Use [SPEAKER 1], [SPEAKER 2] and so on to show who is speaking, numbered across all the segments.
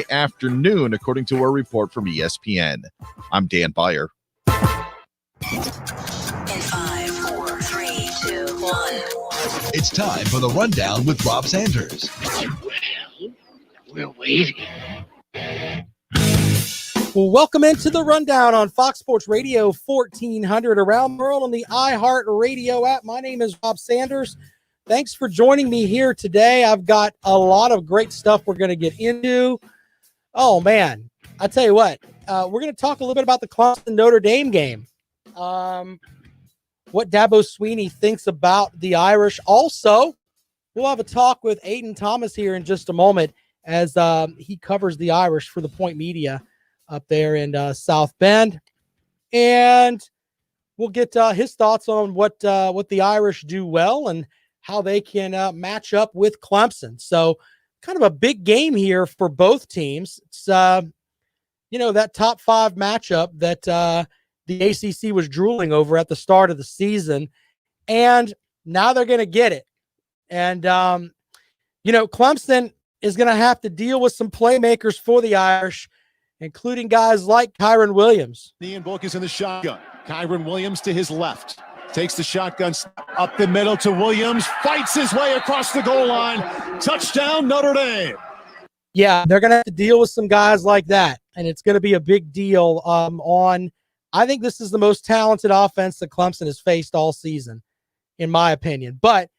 [SPEAKER 1] afternoon, according to a report from ESPN. I'm Dan Byer.
[SPEAKER 2] In 5, 4, 3, 2, 1.
[SPEAKER 3] It's time for the Rundown with Rob Sanders.
[SPEAKER 4] Well, we're waiting.
[SPEAKER 5] Well, welcome into the Rundown on Fox Sports Radio 1400 around the world on the iHeart Radio app. My name is Rob Sanders. Thanks for joining me here today. I've got a lot of great stuff we're going to get into. Oh, man, I tell you what, we're going to talk a little bit about the Clemson Notre Dame game. What Dabo Sweeney thinks about the Irish. Also, we'll have a talk with Aiden Thomas here in just a moment as he covers the Irish for the Point Media up there in South Bend. And we'll get his thoughts on what the Irish do well and how they can match up with Clemson. So kind of a big game here for both teams. It's, that top 5 matchup that the ACC was drooling over at the start of the season. And now they're going to get it. And, Clemson is going to have to deal with some playmakers for the Irish, including guys like Kyron Williams.
[SPEAKER 6] Ian Book is in the shotgun. Kyron Williams to his left. Takes the shotgun up the middle to Williams. Fights his way across the goal line. Touchdown, Notre Dame.
[SPEAKER 5] Yeah, they're going to have to deal with some guys like that. And it's going to be a big deal I think this is the most talented offense that Clemson has faced all season, in my opinion. But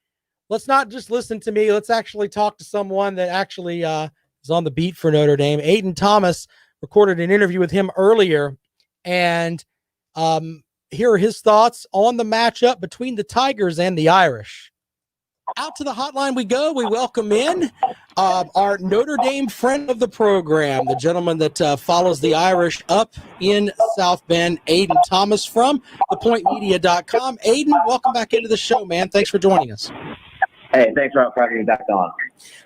[SPEAKER 5] let's not just listen to me. Let's actually talk to someone that actually is on the beat for Notre Dame. Aiden Thomas recorded an interview with him earlier, and here are his thoughts on the matchup between the Tigers and the Irish. Out to the hotline we go. We welcome in our Notre Dame friend of the program, the gentleman that follows the Irish up in South Bend, Aiden Thomas from thepointmedia.com. Aiden, welcome back into the show, man. Thanks for joining us.
[SPEAKER 7] Hey, thanks for having me back on.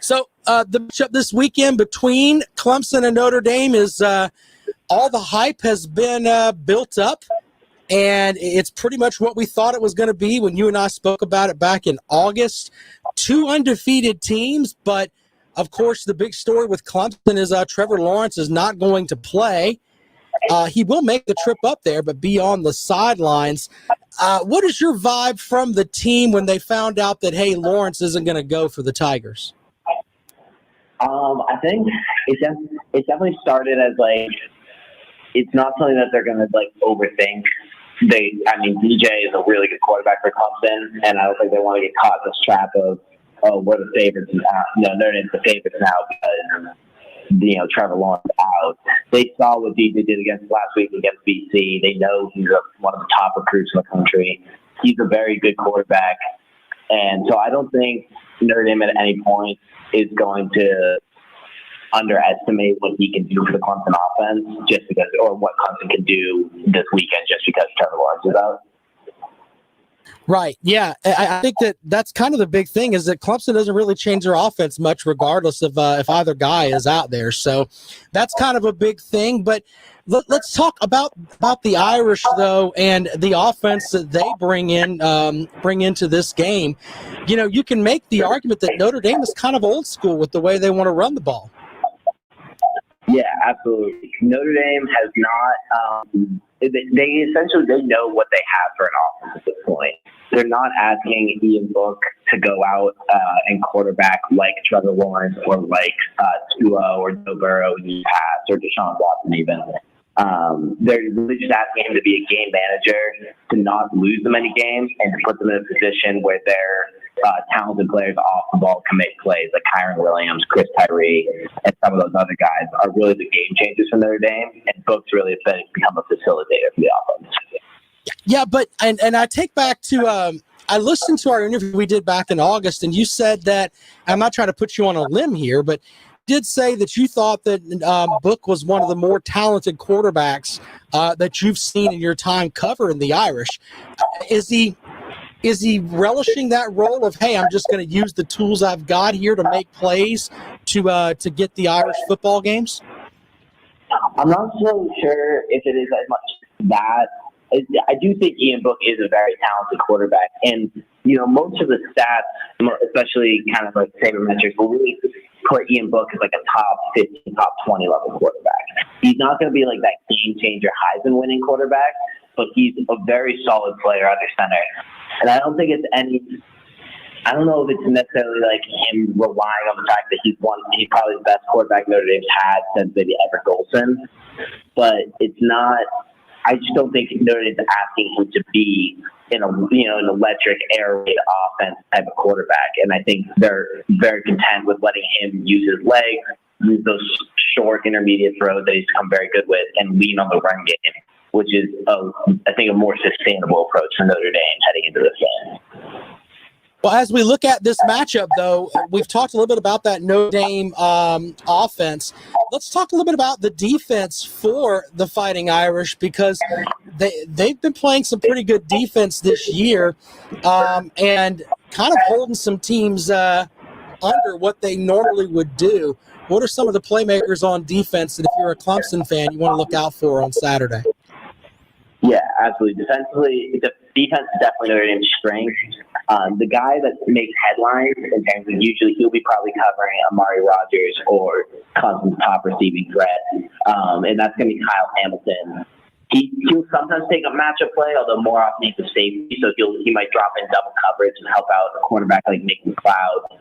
[SPEAKER 5] So the matchup this weekend between Clemson and Notre Dame is all the hype has been built up, and it's pretty much what we thought it was going to be when you and I spoke about it back in August. 2 undefeated teams, but of course the big story with Clemson is Trevor Lawrence is not going to play. He will make the trip up there, but be on the sidelines. What is your vibe from the team when they found out that, hey, Lawrence isn't going to go for the Tigers?
[SPEAKER 7] I think it definitely started as it's not something that they're going to overthink. DJ is a really good quarterback for Clemson, and I don't think they want to get caught in this trap of, we're the favorites now. No, they're the favorites now because Trevor Lawrence out. They saw what DJ did last week against BC. They know he's one of the top recruits in the country. He's a very good quarterback, and so I don't think Notre Dame at any point is going to underestimate what he can do for the Clemson offense or what Clemson can do this weekend just because Trevor Lawrence is out.
[SPEAKER 5] Right. Yeah. I think that's kind of the big thing is that Clemson doesn't really change their offense much regardless of if either guy is out there. So that's kind of a big thing. But let's talk about the Irish, though, and the offense that they bring into this game. You can make the argument that Notre Dame is kind of old school with the way they want to run the ball.
[SPEAKER 7] Yeah, absolutely. Notre Dame has not they know what they have for an offense at this point. They're not asking Ian Book to go out and quarterback like Trevor Lawrence or like Tua or Joe Burrow in the past or Deshaun Watson even. They're really just asking him to be a game manager, to not lose them any games, and to put them in a position where their talented players off the ball can make plays like Kyron Williams, Chris Tyree, and some of those other guys are really the game changers for Notre Dame, and Book's really become a facilitator for the offense.
[SPEAKER 5] Yeah, but and I take back to I listened to our interview we did back in August, and you said that, I'm not trying to put you on a limb here, but did say that you thought that Book was one of the more talented quarterbacks that you've seen in your time covering the Irish. Is he relishing that role of, hey, I'm just going to use the tools I've got here to make plays to get the Irish football games?
[SPEAKER 7] I'm not so sure if it is as much that. I do think Ian Book is a very talented quarterback, and most of the stats, especially kind of like sabermetrics, will really put Ian Book as like a top 15, top 20 level quarterback. He's not going to be like that game changer Heisman winning quarterback, but he's a very solid player under center. And I don't think it's I don't know if it's necessarily like him relying on the fact that he's probably the best quarterback Notre Dame's had since maybe Everett Golson, but it's not. I just don't think Notre Dame's asking him to be an electric air raid offense type of quarterback, and I think they're very content with letting him use his legs, use those short intermediate throws that he's become very good with, and lean on the run game, which is I think a more sustainable approach for Notre Dame heading into this game.
[SPEAKER 5] Well, as we look at this matchup, though, we've talked a little bit about that Notre Dame offense. Let's talk a little bit about the defense for the Fighting Irish, because they've been playing some pretty good defense this year and kind of holding some teams under what they normally would do. What are some of the playmakers on defense that if you're a Clemson fan, you want to look out for on Saturday?
[SPEAKER 7] Yeah, absolutely. Defensively, the defense is definitely Notre Dame's strength. The guy that makes headlines in terms of usually he'll be probably covering Amari Rogers or Clemson's top receiving threat, and that's going to be Kyle Hamilton. He'll sometimes take a matchup play, although more often he's a safety, so he might drop in double coverage and help out a cornerback like Nick McLeod.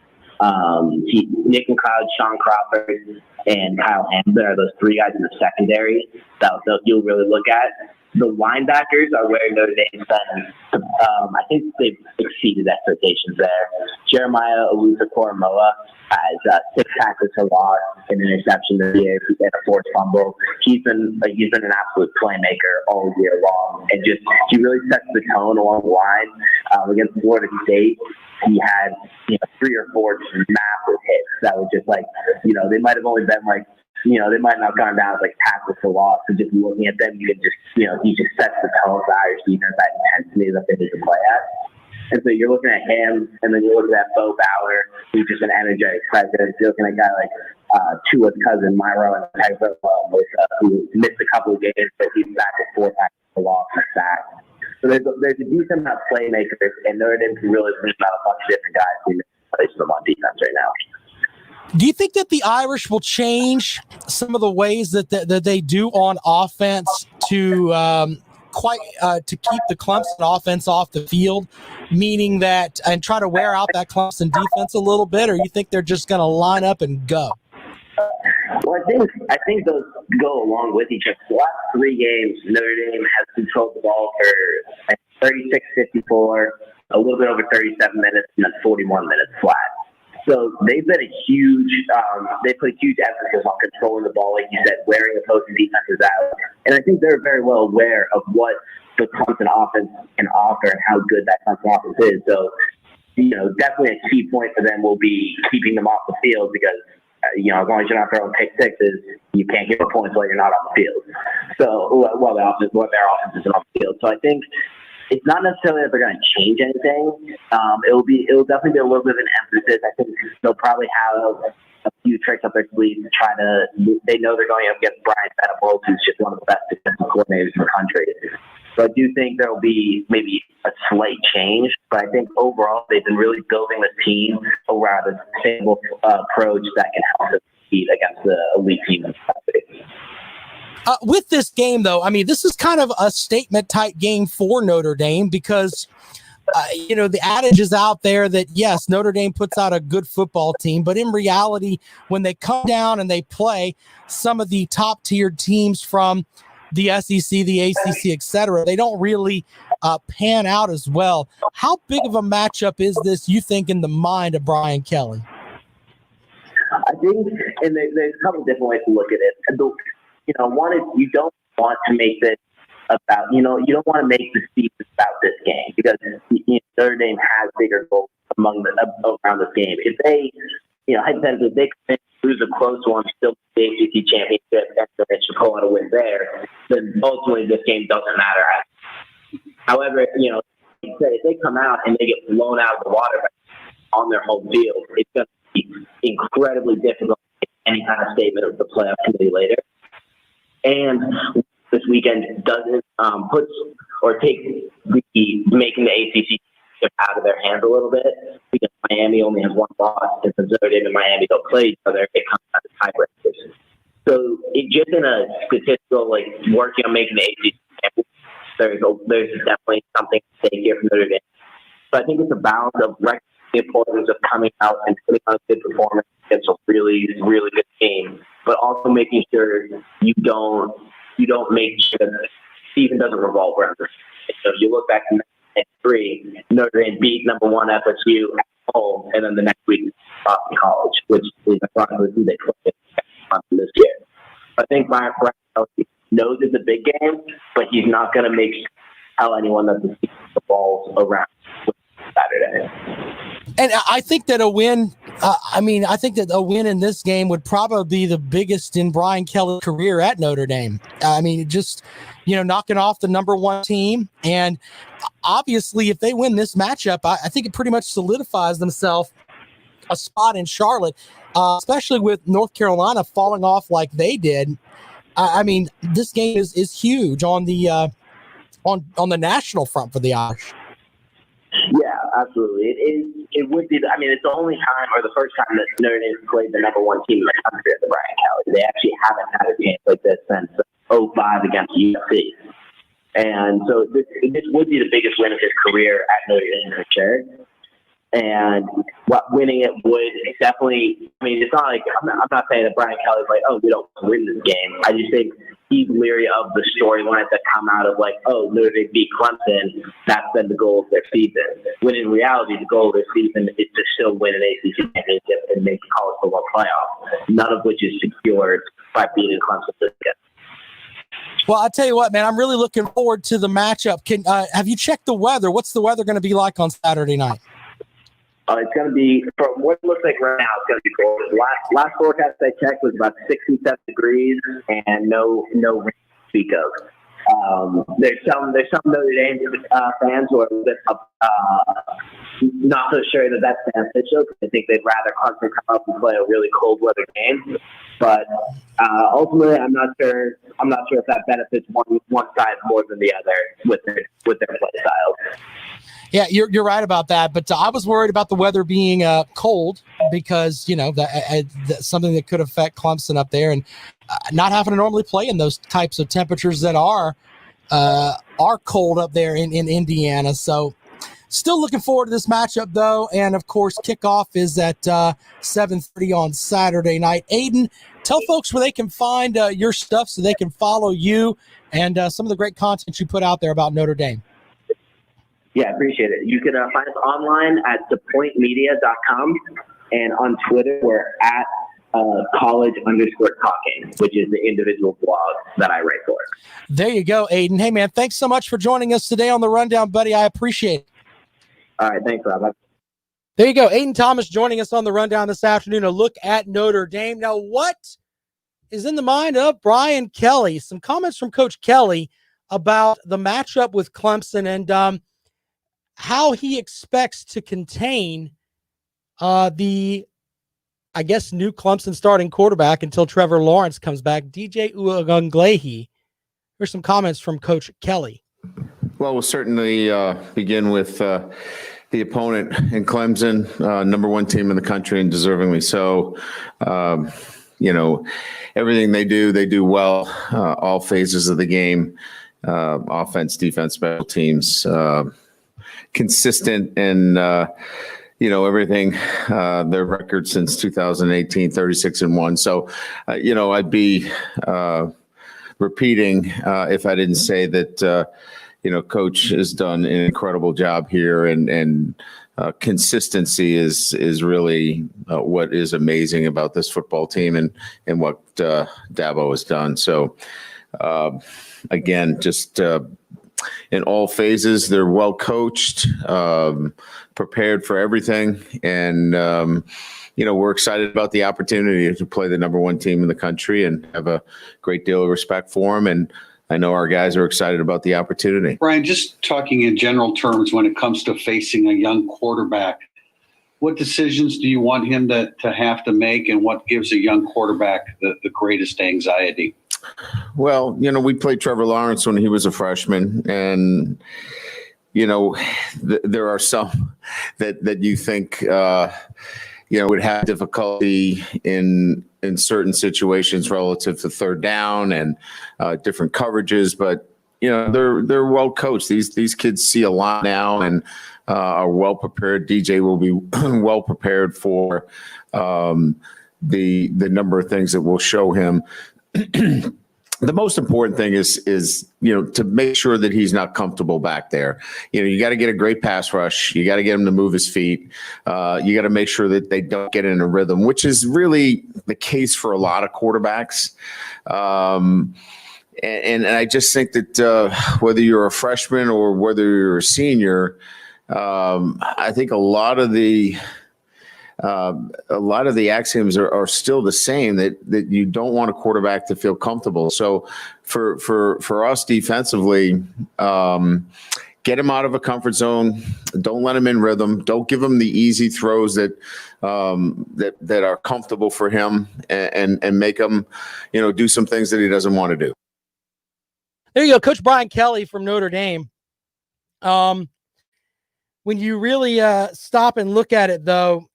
[SPEAKER 7] Nick McLeod, Sean Crawford, and Kyle Hamilton are those three guys in the secondary that you'll really look at. The linebackers are where Notre Dame's been. I think they've exceeded expectations there. Jeremiah Owusu-Koramoah has 6 tackles for loss, an interception this year, and a forced fumble. He's been an absolute playmaker all year long, and he really sets the tone along the line. Against Florida State, he had 3 or 4 massive hits that were just like, they might have only been like, they might not have gone down as like tackles for loss. So just looking at them, you can he just sets the tone for Irish defense, that intensity that they need to play at. And so you're looking at him, and then you're looking at Bo Bauer, who's just an energetic presence. You're looking at a guy like Tua's cousin, Myro, who missed a couple of games, but he's back with 4 tackles for loss and sacks. So there's a decent amount of playmakers, and Notre Dame can really bring out a bunch of different guys who place them on defense right now.
[SPEAKER 5] Do you think that the Irish will change some of the ways that they do on offense to keep the Clemson offense off the field, meaning that and try to wear out that Clemson defense a little bit, or you think they're just going to line up and go?
[SPEAKER 7] Well, I think those go along with each other. The last 3 games, Notre Dame has controlled the ball for 36-54, a little bit over 37 minutes, and then 41 minutes flat. So they've been they put huge emphasis on controlling the ball, like you said, wearing opposing defenses out. And I think they're very well aware of what the Clemson offense can offer and how good that Clemson offense is. So, definitely a key point for them will be keeping them off the field because, as long as you're not throwing pick sixes, you can't get points while you're not on the field. So, their offense isn't on the field. So I think it's not necessarily that they're going to change anything. It'll definitely be a little bit of an emphasis. I think they'll probably have a few tricks up their sleeves to try to. They know they're going up against Brian Venables, who's just one of the best defensive coordinators in the country. So I do think there will be maybe a slight change, but I think overall they've been really building the team around a sustainable approach that can help them compete against the elite team in the country.
[SPEAKER 5] With this game, though, I mean, this is kind of a statement-type game for Notre Dame because, the adage is out there that, yes, Notre Dame puts out a good football team, but in reality, when they come down and they play some of the top-tiered teams from the SEC, the ACC, et cetera, they don't really pan out as well. How big of a matchup is this, you think, in the mind of Brian Kelly?
[SPEAKER 7] I think, and there's a couple different ways to look at it. One is you don't want to make this about, you don't want to make the season about this game because Notre Dame has bigger goals around this game. If they, hypothetically, if they can lose a close one, still the ACC championship, and they should pull out a win there, then ultimately this game doesn't matter. However, if they come out and they get blown out of the water on their home field, it's going to be incredibly difficult to make any kind of statement of the playoff committee later. And this weekend doesn't take making the ACC out of their hands a little bit because Miami only has one loss, and since Notre Dame and Miami don't play each other, it comes out of tiebreakers. So it just in a statistical, like, working on making the ACC, there's definitely something to take here from Notre Dame. So I think it's a balance of recognizing the importance of coming out and putting on a good performance against a really, really good team, but also making sure you don't make sure that the season doesn't revolve around this. So you look back in 1993, Notre Dame beat number 1 FSU at home, and then the next week Boston College, which is ironically who they played this year. I think Brian knows it's a big game, but he's not going to tell anyone that the season revolves around Saturday.
[SPEAKER 5] And I think that a win, I think that a win in this game would probably be the biggest in Brian Kelly's career at Notre Dame. Just, knocking off the number 1 team. And obviously, if they win this matchup, I think it pretty much solidifies themselves a spot in Charlotte, especially with North Carolina falling off like they did. This game is huge on the on the national front for the Irish.
[SPEAKER 7] Yeah, absolutely. It would be. It's the only time, or the first time, that Notre Dame played the number 1 team in the country at the Brian Kelly. They actually haven't had a game like this since 2005 against USC. And so this would be the biggest win of his career at Notre Dame for sure. And winning it would definitely. It's not like I'm not saying that Brian Kelly's like, oh, we don't win this game. I just think he's leery of the storylines that come out of, like, oh, Notre Dame beat Clemson. That's been the goal of their season. When in reality, the goal of their season is to still win an ACC championship and make the college football playoff. None of which is secured by beating Clemson this year.
[SPEAKER 5] Well, I tell you what, man, I'm really looking forward to the matchup. Have you checked the weather? What's the weather going to be like on Saturday night?
[SPEAKER 7] It's going to be, from what it looks like right now, it's going to be cold. Last forecast I checked was about 67 degrees and no rain to speak of. There's some Notre Dame fans who are a bit not so sure that that's beneficial, because I think they'd rather Clemson come up and play a really cold weather game. But ultimately, I'm not sure if that benefits one side more than the other with their play styles.
[SPEAKER 5] Yeah, you're right about that. But I was worried about the weather being cold, because that's something that could affect Clemson up there, and not having to normally play in those types of temperatures that are cold up there in Indiana. So still looking forward to this matchup, though. And of course, kickoff is at 7:30 on Saturday night. Aiden, tell folks where they can find your stuff so they can follow you and some of the great content you put out there about Notre Dame.
[SPEAKER 7] Yeah, I appreciate it. You can find us online at thepointmedia.com, and on Twitter we're at college_talking, which is the individual blog that I write for.
[SPEAKER 5] There you go, Aiden. Hey, man, thanks so much for joining us today on the Rundown, buddy. I appreciate it.
[SPEAKER 7] All right, thanks, Rob.
[SPEAKER 5] There you go. Aiden Thomas joining us on the Rundown this afternoon. A look at Notre Dame. Now, what is in the mind of Brian Kelly? Some comments from Coach Kelly about the matchup with Clemson and how he expects to contain the, I guess, new Clemson starting quarterback until Trevor Lawrence comes back, DJ Uiagalelei. Here's some comments from Coach Kelly.
[SPEAKER 8] Well, we'll certainly begin with the opponent in Clemson, number 1 team in the country, and deservingly so. Everything they do well, all phases of the game, offense, defense, special teams, consistent and everything. Their record since 2018, 36-1. So I'd be repeating if I didn't say that Coach has done an incredible job here, and consistency is really what is amazing about this football team and what Dabo has done. So again, just in all phases, they're well coached, prepared for everything, and we're excited about the opportunity to play the number 1 team in the country and have a great deal of respect for them. And I know our guys are excited about the opportunity.
[SPEAKER 9] Brian, just talking in general terms, when it comes to facing a young quarterback, what decisions do you want him to have to make, and what gives a young quarterback the greatest anxiety?
[SPEAKER 8] Well, we played Trevor Lawrence when he was a freshman, and there are some that you think would have difficulty in certain situations relative to third down and different coverages, but they're well coached. These kids see a lot now and are well prepared. DJ will be well prepared for the number of things that we'll show him. The most important thing is to make sure that he's not comfortable back there. You got to get a great pass rush. You got to get him to move his feet. You got to make sure that they don't get in a rhythm, which is really the case for a lot of quarterbacks. And I just think that whether you're a freshman or whether you're a senior, I think a lot of the axioms are still the same, that you don't want a quarterback to feel comfortable. So for us defensively, get him out of a comfort zone. Don't let him in rhythm. Don't give him the easy throws that are comfortable for him, and make him, do some things that he doesn't want to do.
[SPEAKER 5] There you go, Coach Brian Kelly from Notre Dame. When you really stop and look at it, though,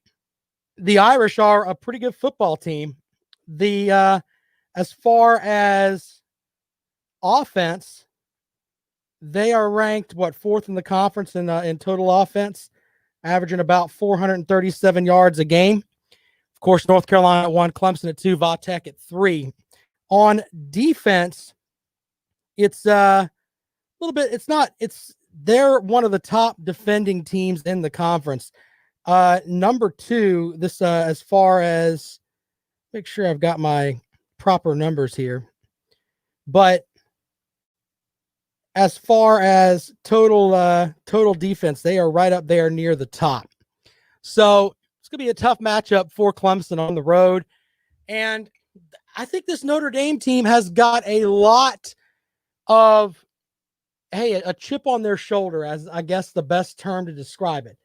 [SPEAKER 5] the Irish are a pretty good football team. As far as offense, they are ranked fourth in the conference in total offense, averaging about 437 yards a game. Of course, North Carolina at 1, Clemson at 2, Va Tech at 3. On defense, it's a little bit. They're one of the top defending teams in the conference. Number 2, this as far as, make sure I've got my proper numbers here, but as far as total defense, they are right up there near the top. So it's going to be a tough matchup for Clemson on the road. And I think this Notre Dame team has got a lot of, a chip on their shoulder, as I guess the best term to describe it.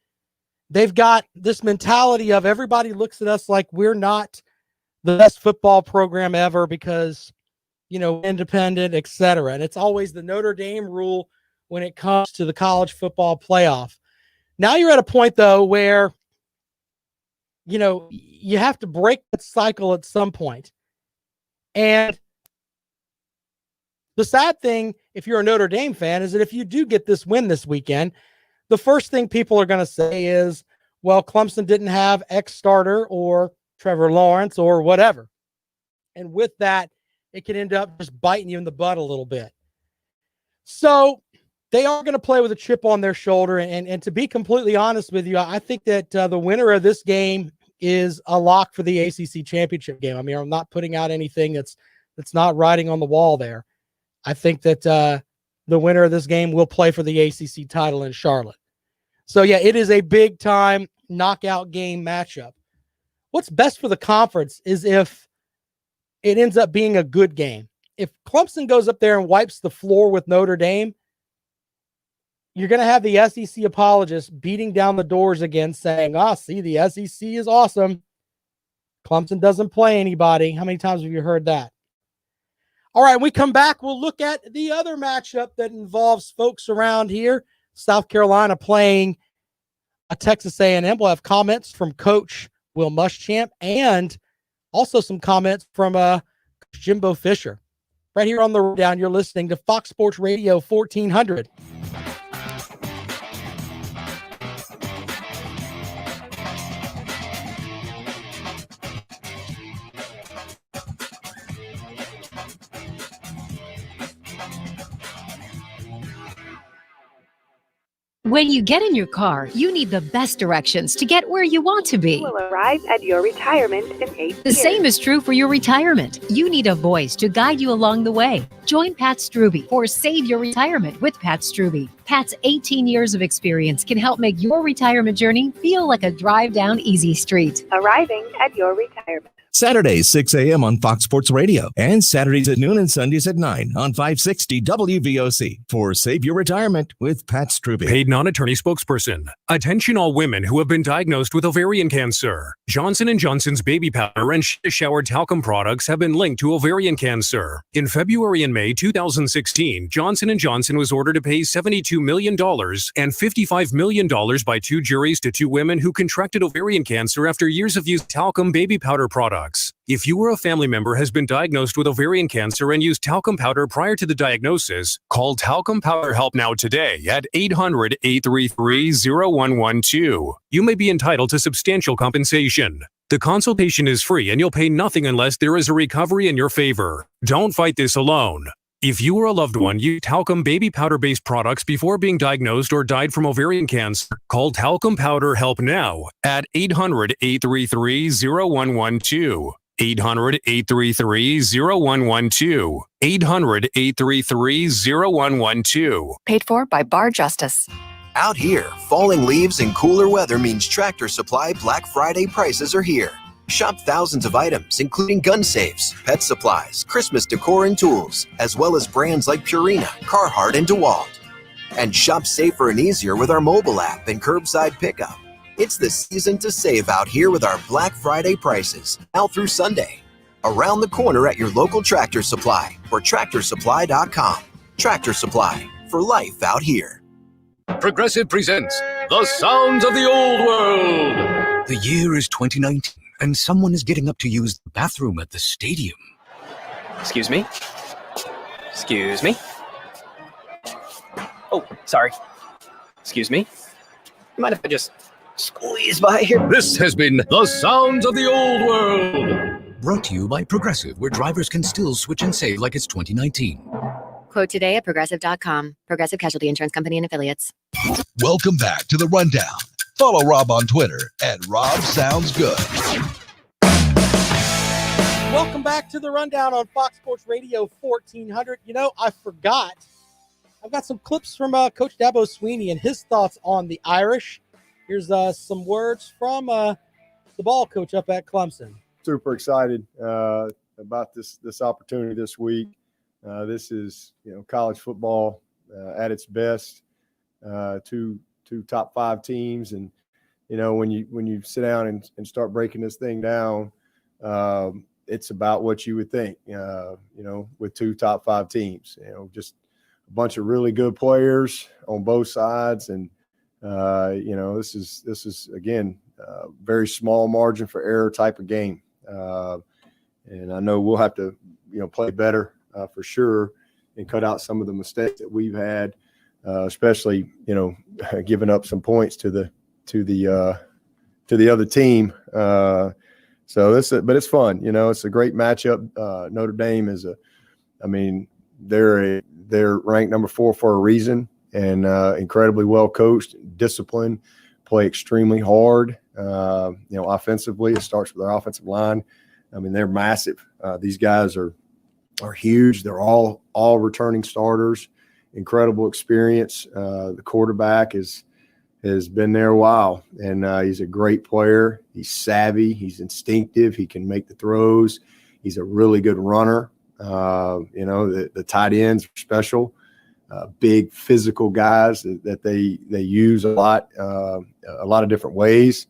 [SPEAKER 5] They've got this mentality of everybody looks at us like we're not the best football program ever because, independent, et cetera. And it's always the Notre Dame rule when it comes to the college football playoff. Now you're at a point, though, where, you have to break that cycle at some point. And the sad thing, if you're a Notre Dame fan, is that if you do get this win this weekend, the first thing people are going to say is, well, Clemson didn't have X starter or Trevor Lawrence or whatever. And with that, it can end up just biting you in the butt a little bit. So they are going to play with a chip on their shoulder. And to be completely honest with you, I think that the winner of this game is a lock for the ACC championship game. I mean, I'm not putting out anything that's not writing on the wall there. I think that the winner of this game will play for the ACC title in Charlotte. So, yeah, it is a big-time knockout game matchup. What's best for the conference is if it ends up being a good game. If Clemson goes up there and wipes the floor with Notre Dame, you're going to have the SEC apologists beating down the doors again saying, see, the SEC is awesome. Clemson doesn't play anybody. How many times have you heard that? All right, when we come back, we'll look at the other matchup that involves folks around here. South Carolina playing a Texas A&M. We'll have comments from Coach Will Muschamp and also some comments from Jimbo Fisher. Right here on the Rundown, you're listening to Fox Sports Radio 1400.
[SPEAKER 10] When you get in your car, you need the best directions to get where you want to be.
[SPEAKER 11] Will arrive at your retirement in 8 years.
[SPEAKER 10] The same is true for your retirement. You need a voice to guide you along the way. Join Pat Struby for Save Your Retirement with Pat Struby. Pat's 18 years of experience can help make your retirement journey feel like a drive down easy street.
[SPEAKER 11] Arriving at your retirement.
[SPEAKER 12] Saturdays 6 a.m. on Fox Sports Radio, and Saturdays at noon and Sundays at 9 on 560 WVOC for Save Your Retirement with Pat Struby.
[SPEAKER 13] Paid non-attorney spokesperson. Attention all women who have been diagnosed with ovarian cancer. Johnson & Johnson's baby powder and shower talcum products have been linked to ovarian cancer. In February and May 2016, Johnson & Johnson was ordered to pay $72 million and $55 million by two juries to two women who contracted ovarian cancer after years of use of talcum baby powder products. If you or a family member has been diagnosed with ovarian cancer and used talcum powder prior to the diagnosis, call Talcum Powder Help Now today at 800-833-0112. You may be entitled to substantial compensation. The consultation is free and you'll pay nothing unless there is a recovery in your favor. Don't fight this alone. If you or a loved one used talcum baby powder-based products before being diagnosed or died from ovarian cancer, call Talcum Powder Help Now at 800-833-0112. 800-833-0112. 800-833-0112.
[SPEAKER 14] Paid for by Bar Justice.
[SPEAKER 15] Out here, falling leaves and cooler weather means Tractor Supply Black Friday prices are here. Shop thousands of items, including gun safes, pet supplies, Christmas decor and tools, as well as brands like Purina, Carhartt, and DeWalt. And shop safer and easier with our mobile app and curbside pickup. It's the season to save out here with our Black Friday prices, now through Sunday. Around the corner at your local Tractor Supply or TractorSupply.com. Tractor Supply, for life out here.
[SPEAKER 16] Progressive presents The Sounds of the Old World.
[SPEAKER 17] The year is 2019. And someone is getting up to use the bathroom at the stadium.
[SPEAKER 18] Excuse me? Excuse me? Oh, sorry. Excuse me? You mind if I just squeeze by here?
[SPEAKER 16] This has been The Sounds of the Old World.
[SPEAKER 17] Brought to you by Progressive, where drivers can still switch and save like it's 2019.
[SPEAKER 19] Quote today at Progressive.com. Progressive Casualty Insurance Company and Affiliates.
[SPEAKER 3] Welcome back to The Rundown. Follow Rob on Twitter at Rob Sounds Good.
[SPEAKER 5] Welcome back to the Rundown on Fox Sports Radio 1400. You know, I forgot. I've got some clips from Coach Dabo Sweeney and his thoughts on the Irish. Here's some words from the ball coach up at Clemson.
[SPEAKER 20] Super excited about this opportunity this week. This is, college football at its best. Two top five teams, and when you sit down and start breaking this thing down, it's about what you would think, with two top five teams, just a bunch of really good players on both sides, and this is again very small margin for error type of game, and I know we'll have to play better for sure and cut out some of the mistakes that we've had. Especially, giving up some points to the other team. But it's fun. It's a great matchup. Notre Dame they're ranked number 4 for a reason, and incredibly well coached, disciplined, play extremely hard. Offensively, it starts with their offensive line. They're massive. These guys are huge. They're all returning starters. Incredible experience. The quarterback has been there a while, and he's a great player. He's savvy. He's instinctive. He can make the throws. He's a really good runner. The tight ends are special. Big physical guys that they use a lot of different ways.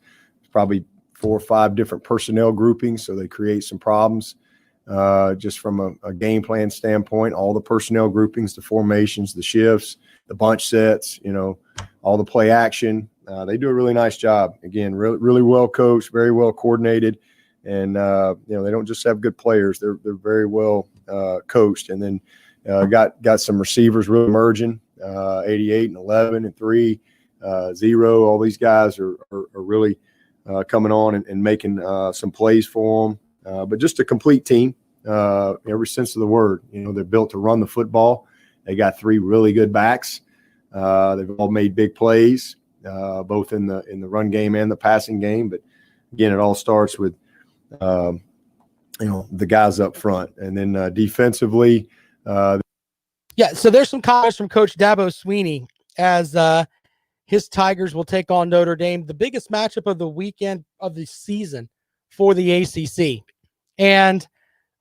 [SPEAKER 20] Probably 4 or 5 different personnel groupings, so they create some problems. Just from a game plan standpoint, all the personnel groupings, the formations, the shifts, the bunch sets, all the play action. They do a really nice job. Again, really well coached, very well coordinated, and they don't just have good players. They're very well coached. And then got some receivers really emerging, 88 and 11 and 3, 0. All these guys are really coming on and making some plays for them. But just a complete team, every sense of the word. They're built to run the football. They got 3 really good backs. They've all made big plays, both in the run game and the passing game. But again, it all starts with the guys up front, and then defensively.
[SPEAKER 5] So there's some comments from Coach Dabo Sweeney as his Tigers will take on Notre Dame, the biggest matchup of the weekend of the season for the ACC. And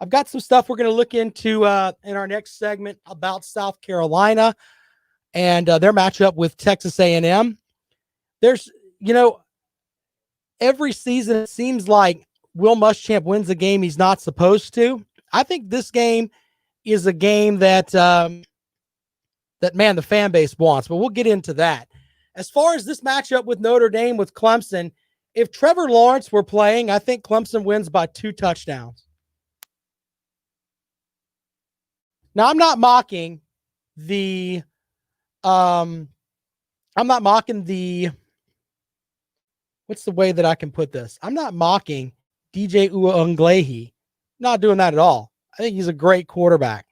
[SPEAKER 5] I've got some stuff we're going to look into in our next segment about South Carolina and their matchup with Texas A&M. There's, every season it seems like Will Muschamp wins a game he's not supposed to. I think this game is a game that the fan base wants, but we'll get into that. As far as this matchup with Notre Dame with Clemson, if Trevor Lawrence were playing, I think Clemson wins by 2 touchdowns. Now, I'm not mocking the what's the way that I can put this? I'm not mocking DJ Uiagalelei. Not doing that at all. I think he's a great quarterback,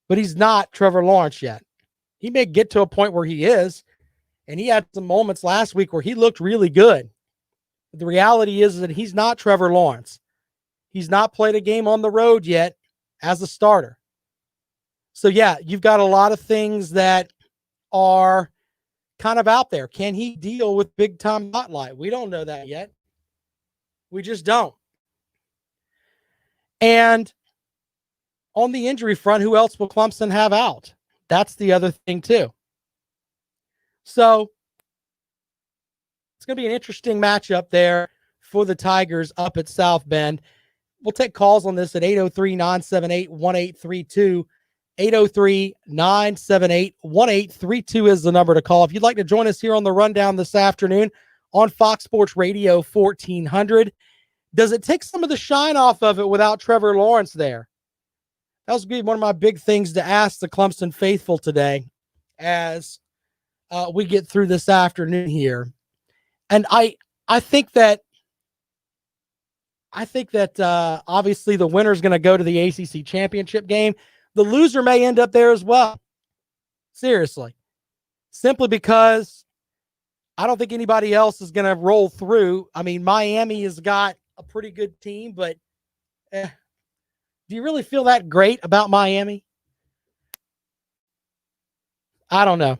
[SPEAKER 5] but he's not Trevor Lawrence yet. He may get to a point where he is, and he had some moments last week where he looked really good. But the reality is that he's not Trevor Lawrence. He's not played a game on the road yet as a starter. So, yeah, you've got a lot of things that are kind of out there. Can he deal with big-time spotlight? We don't know that yet. We just don't. And on the injury front, who else will Clemson have out? That's the other thing, too. So it's going to be an interesting matchup there for the Tigers up at South Bend. We'll take calls on this at 803-978-1832. 803-978-1832 is the number to call. If you'd like to join us here on the Rundown this afternoon on Fox Sports Radio 1400, does it take some of the shine off of it without Trevor Lawrence there? That was going to be one of my big things to ask the Clemson faithful today as we get through this afternoon here. And I think that obviously the winner is going to go to the ACC championship game. The loser may end up there as well. Seriously. Simply because I don't think anybody else is going to roll through. I mean, Miami has got a pretty good team, but do you really feel that great about Miami? I don't know.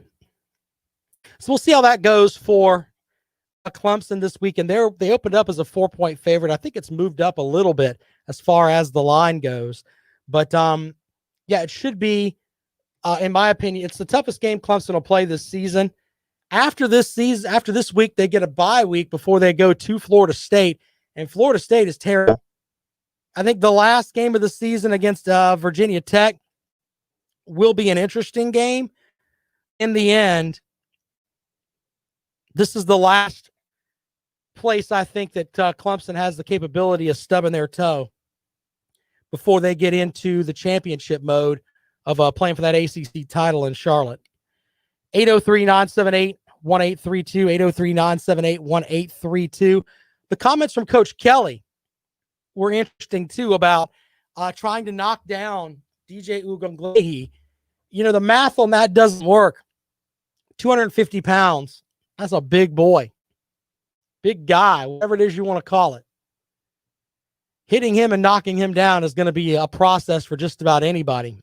[SPEAKER 5] So we'll see how that goes for Clemson this weekend. They opened up as a 4-point favorite. I think it's moved up a little bit as far as the line goes. But, yeah, it should be, in my opinion, it's the toughest game Clemson will play this season. After this week, they get a bye week before they go to Florida State, and Florida State is terrible. I think the last game of the season against Virginia Tech will be an interesting game. In the end, this is the last place I think that Clemson has the capability of stubbing their toe before they get into the championship mode of playing for that ACC title in Charlotte. 803-978-1832, 803-978-1832. The comments from Coach Kelly were interesting, too, about trying to knock down DJ Uiagalelei. The math on that doesn't work. 250 pounds. That's a big boy. Big guy, whatever it is you want to call it. Hitting him and knocking him down is going to be a process for just about anybody.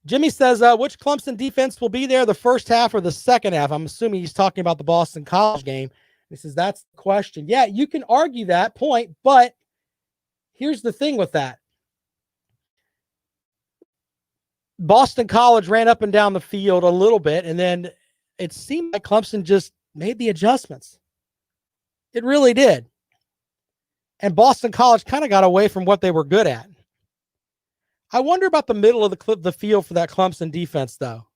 [SPEAKER 5] Jimmy says, which Clemson defense will be there, the first half or the second half? I'm assuming he's talking about the Boston College game. He says, that's the question. Yeah, you can argue that point, but here's the thing with that. Boston College ran up and down the field a little bit, and then it seemed like Clemson just made the adjustments. It really did. And Boston College kind of got away from what they were good at. I wonder about the middle of the field for that Clemson defense, though.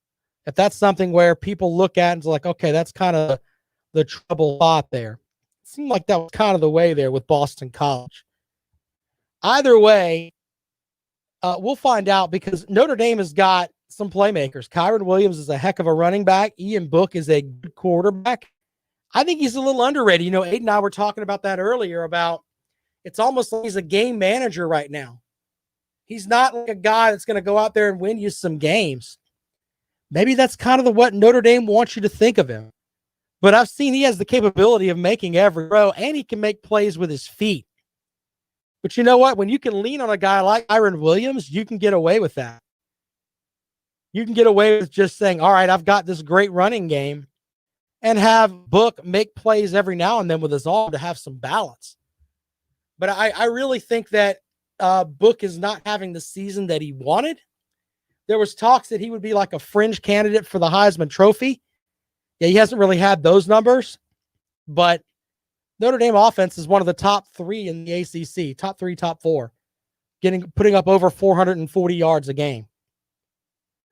[SPEAKER 5] If that's something where people look at and it's like, okay, that's kind of the trouble spot there. It seemed like that was kind of the way there with Boston College. Either way, we'll find out because Notre Dame has got some playmakers. Kyron Williams is a heck of a running back. Ian Book is a good quarterback. I think he's a little underrated. Aiden and I were talking about that earlier about it's almost like he's a game manager right now. He's not like a guy that's going to go out there and win you some games. Maybe that's kind of what Notre Dame wants you to think of him. But I've seen he has the capability of making every throw, and he can make plays with his feet. But you know what? When you can lean on a guy like Kyron Williams, you can get away with that. You can get away with just saying, all right, I've got this great running game, and have Book make plays every now and then with his arm to have some balance. But I really think that Book is not having the season that he wanted. There was talks that he would be like a fringe candidate for the Heisman Trophy. Yeah, he hasn't really had those numbers, but Notre Dame offense is one of the top 3 in the ACC, top 3, top 4, putting up over 440 yards a game.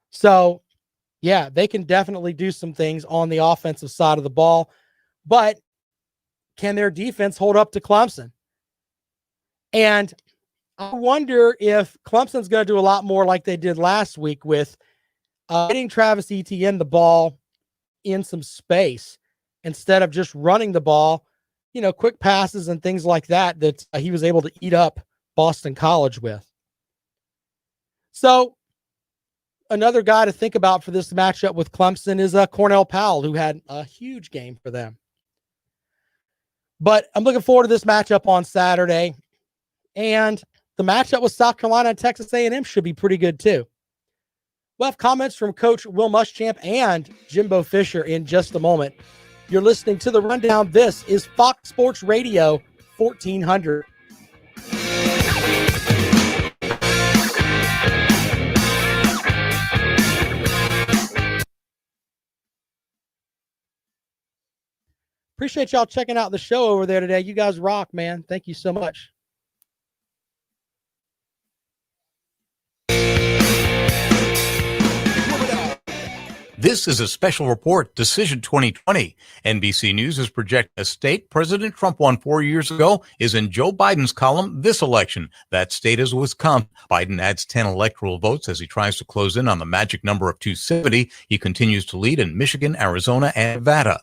[SPEAKER 5] So, yeah, they can definitely do some things on the offensive side of the ball, but can their defense hold up to Clemson? And I wonder if Clemson's going to do a lot more like they did last week with getting Travis Etienne the ball in some space instead of just running the ball, quick passes and things like that he was able to eat up Boston College with. So another guy to think about for this matchup with Clemson is Cornell Powell, who had a huge game for them. But I'm looking forward to this matchup on Saturday. And the matchup with South Carolina and Texas A&M should be pretty good too. We'll have comments from Coach Will Muschamp and Jimbo Fisher in just a moment. You're listening to The Rundown. This is Fox Sports Radio 1400. Appreciate y'all checking out the show over there today. You guys rock, man. Thank you so much.
[SPEAKER 21] This is a special report, Decision 2020. NBC News is projecting a state President Trump won 4 years ago is in Joe Biden's column this election. That state is Wisconsin. Biden adds 10 electoral votes as he tries to close in on the magic number of 270. He continues to lead in Michigan, Arizona, and Nevada.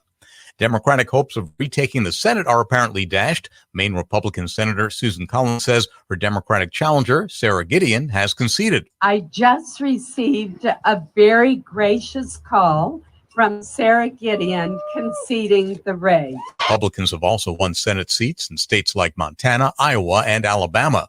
[SPEAKER 21] Democratic hopes of retaking the Senate are apparently dashed. Maine Republican Senator Susan Collins says her Democratic challenger, Sarah Gideon, has conceded.
[SPEAKER 22] I just received a very gracious call from Sarah Gideon conceding the race.
[SPEAKER 21] Republicans have also won Senate seats in states like Montana, Iowa, and Alabama.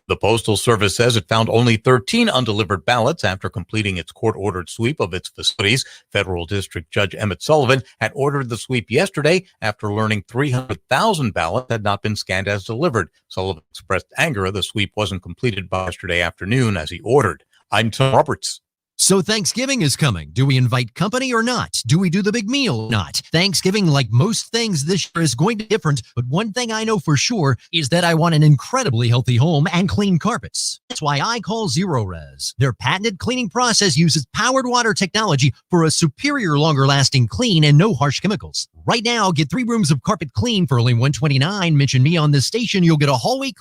[SPEAKER 21] The Postal Service says it found only 13 undelivered ballots after completing its court-ordered sweep of its facilities. Federal District Judge Emmett Sullivan had ordered the sweep yesterday after learning 300,000 ballots had not been scanned as delivered. Sullivan expressed anger the sweep wasn't completed by yesterday afternoon as he ordered. I'm Tom Roberts.
[SPEAKER 23] So Thanksgiving is coming. Do we invite company or not? Do we do the big meal or not? Thanksgiving, like most things this year, is going to be different. But one thing I know for sure is that I want an incredibly healthy home and clean carpets. That's why I call Zero Res. Their patented cleaning process uses powered water technology for a superior, longer-lasting clean and no harsh chemicals. Right now, get 3 rooms of carpet clean for only $129. Mention me on this station. You'll get a whole week.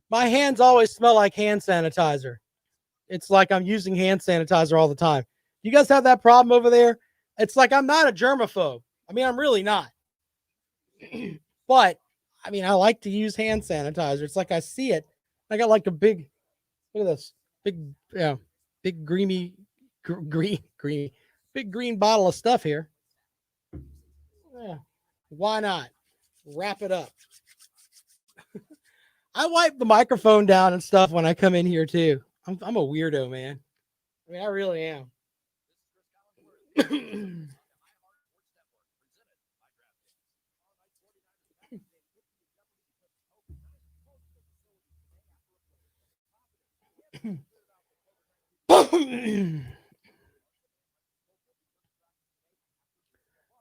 [SPEAKER 5] My hands always smell like hand sanitizer. It's like I'm using hand sanitizer all the time. You guys have that problem over there? It's like I'm not a germaphobe. I mean, I'm really not. But, I mean, I like to use hand sanitizer. It's like I see it. I got like a big, look at this, big green bottle of stuff here. Yeah. Why not? Wrap it up. I wipe the microphone down and stuff when I come in here too. I'm a weirdo, man. I mean, I really am.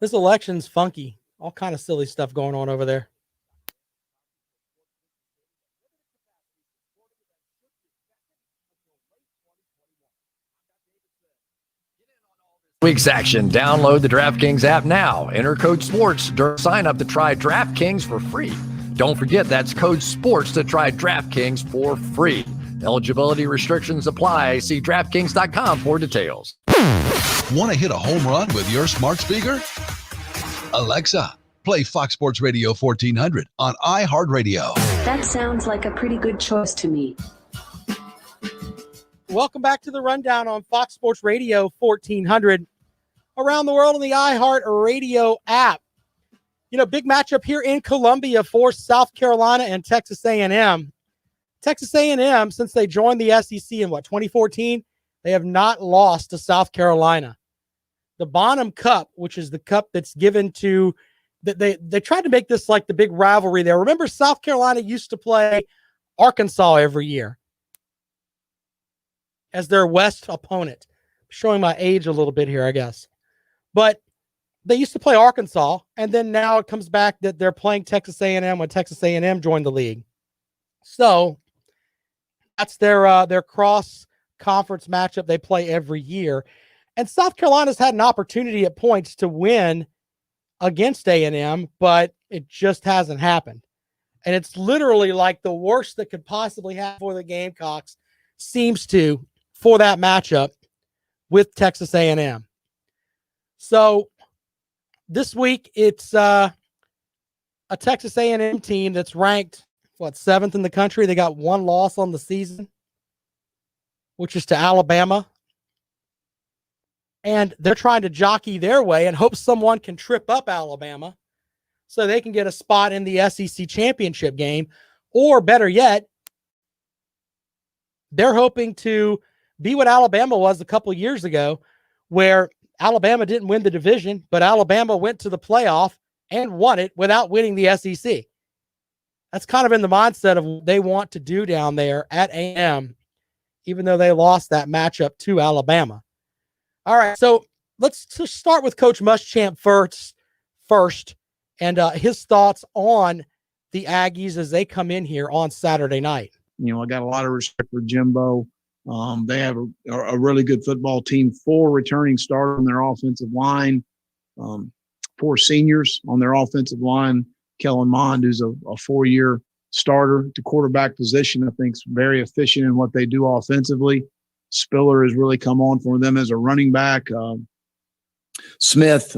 [SPEAKER 5] This election's funky. All kind of silly stuff going on over there.
[SPEAKER 24] Week's action. Download the DraftKings app now. Enter code SPORTS during sign up to try DraftKings for free. Don't forget that's code SPORTS to try DraftKings for free. Eligibility restrictions apply. See DraftKings.com for details.
[SPEAKER 3] Want to hit a home run with your smart speaker? Alexa, play Fox Sports Radio 1400 on iHeartRadio.
[SPEAKER 25] That sounds like a pretty good choice to me.
[SPEAKER 5] Welcome back to the Rundown on Fox Sports Radio 1400. Around the world on the iHeart Radio app. You know, big matchup here in Columbia for South Carolina and Texas A&M. Texas A&M, since they joined the SEC in 2014, they have not lost to South Carolina. The Bonham Cup, which is the cup that's given to they tried to make this like the big rivalry there. Remember, South Carolina used to play Arkansas every year as their West opponent. Showing my age a little bit here, I guess. But they used to play Arkansas, and then now it comes back that they're playing Texas A&M when Texas A&M joined the league. So that's their cross-conference matchup they play every year. And South Carolina's had an opportunity at points to win against A&M, but it just hasn't happened. And it's literally like the worst that could possibly happen for the Gamecocks seems to for that matchup with Texas A&M. So this week it's a Texas A&M team that's ranked, 7th in the country. They got one loss on the season, which is to Alabama. And they're trying to jockey their way and hope someone can trip up Alabama so they can get a spot in the SEC championship game. Or better yet, they're hoping to be what Alabama was a couple of years ago, where Alabama didn't win the division, but Alabama went to the playoff and won it without winning the SEC. That's kind of in the mindset of what they want to do down there at A&M, even though they lost that matchup to Alabama. All right, so let's just start with Coach Muschamp first, and his thoughts on the Aggies as they come in here on Saturday night.
[SPEAKER 1] I got a lot of respect for Jimbo. They have a really good football team, 4 returning starters on their offensive line, 4 seniors on their offensive line. Kellen Mond, who's a 4-year starter at the quarterback position, I think is very efficient in what they do offensively. Spiller has really come on for them as a running back. Smith,